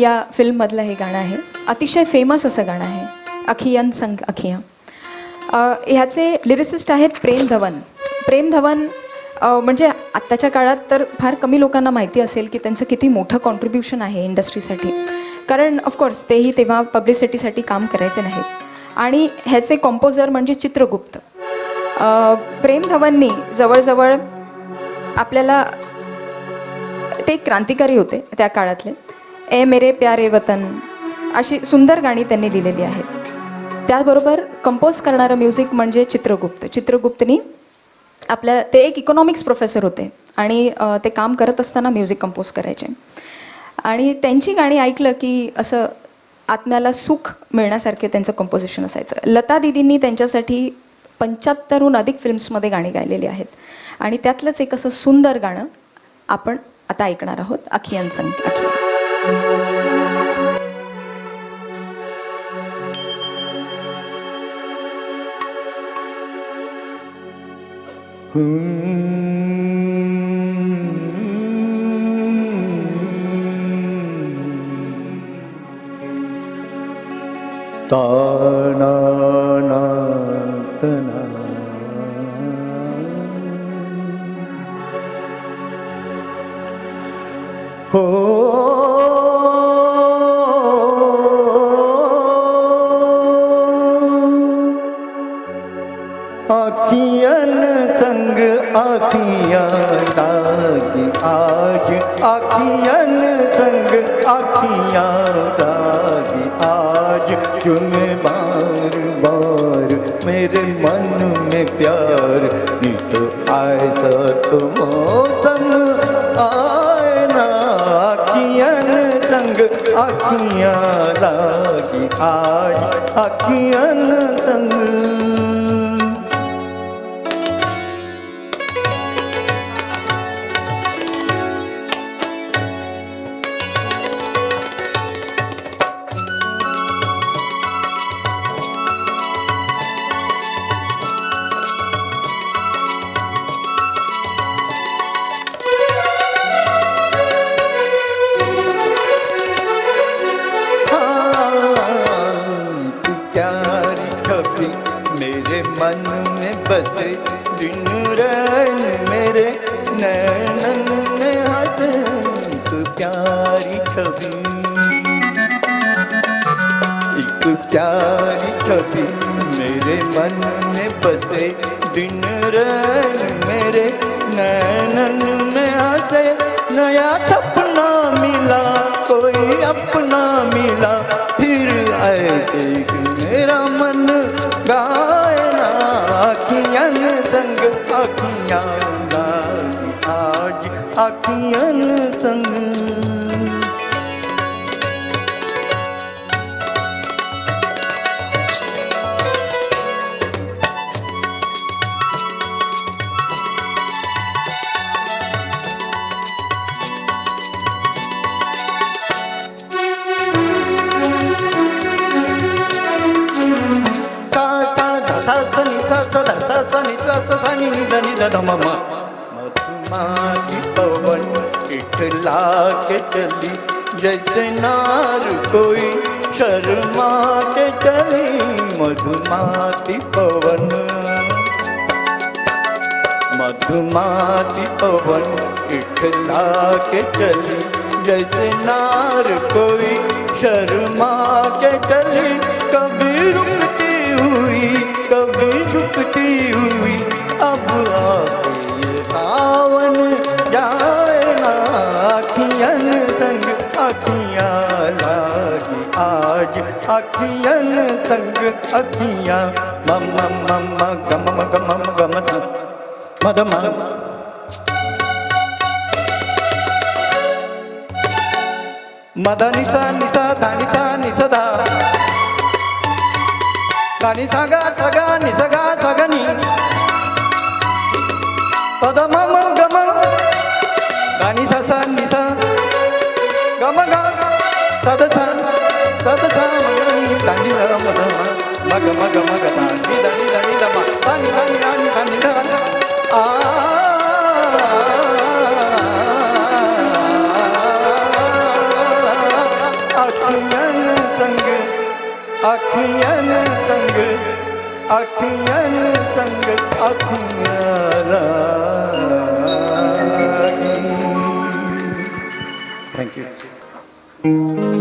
या फिल्ममधलं हे गाणं आहे. अतिशय फेमस असं गाणं आहे, अखियन संग अखियाँ. ह्याचे लिरिसिस्ट आहेत प्रेम धवन. प्रेम धवन म्हणजे आत्ताच्या काळात तर फार कमी लोकांना माहिती असेल की त्यांचं किती मोठं कॉन्ट्रीब्युशन आहे इंडस्ट्रीसाठी, कारण ऑफकोर्स तेही तेव्हा पब्लिसिटीसाठी काम करायचे नाहीत. आणि ह्याचे कॉम्पोजर म्हणजे चित्रगुप्त. प्रेम धवननी जवळजवळ आपल्याला, ते क्रांतिकारी होते त्या काळातले. ए मेरे प्यारे वतन अशी सुंदर गाणी त्यांनी लिहिलेली आहेत. त्याचबरोबर कंपोज करणारं म्युझिक म्हणजे चित्रगुप्त. चित्रगुप्तनी आपल्या, ते एक इकॉनॉमिक्स प्रोफेसर होते आणि ते काम करत असताना म्युझिक कंपोज करायचे. आणि त्यांची गाणी ऐकलं की असं आत्म्याला सुख मिळण्यासारखे त्यांचं कंपोजिशन असायचं. लता दीदींनी त्यांच्यासाठी 75हून अधिक फिल्म्समध्ये गाणी गायलेली आहेत. आणि त्यातलंच एक असं सुंदर गाणं आपण आता ऐकणार आहोत, अखियन संग अखियाँ. ताना ना तना हो आखियन संग आखियाँ लागी आज, आखियन संग आखियाँ लागी आज, क्यों मैं बार बार मेरे मन में प्यार, नहीं तो ऐसा तो मौसम आए ना, आखियन संग आखियाँ लागी आज, आखियन संग. मेरे मन में बसे दिन रैन मेरे नैनन में हंसे, एक प्यारी छवि, एक प्यारी छवि मेरे मन में बसे दिन रैन मेरे नैनन में हंसे. नया सपना मिला कोई अपना मिला, फिर ऐसे मेरा मन गाए ना, आखियन संग आखियाँ लागी आज, आखियन संग. मधुमाती पवन इठला के चली, जैसे नार कोई शर्मा के चली. मधुमाती पवन, मधुमाती पवन इठला के चली, जैसे नार कोई शर्मा के चली. कभी रुकती हुई कभी झुकती हुई, अब आके सावन जाए ना, आखियन संग आखियाँ लागी आज, आखियन संग आखियाँ. मम मम गम गम गम मदमा मदा निसा निसा धा निसा निसदा, गानी सागा सगा निसगा सगनी, पद मम गम गानी ससा निसा गम गा सदसा सदसा मगनी तानी रम मग मग मग तानी दानी दानी दमा तानी तानी तानी तानी दानी आ अखियन संग अखियन संग अखियन संग अखियाला थँक्यू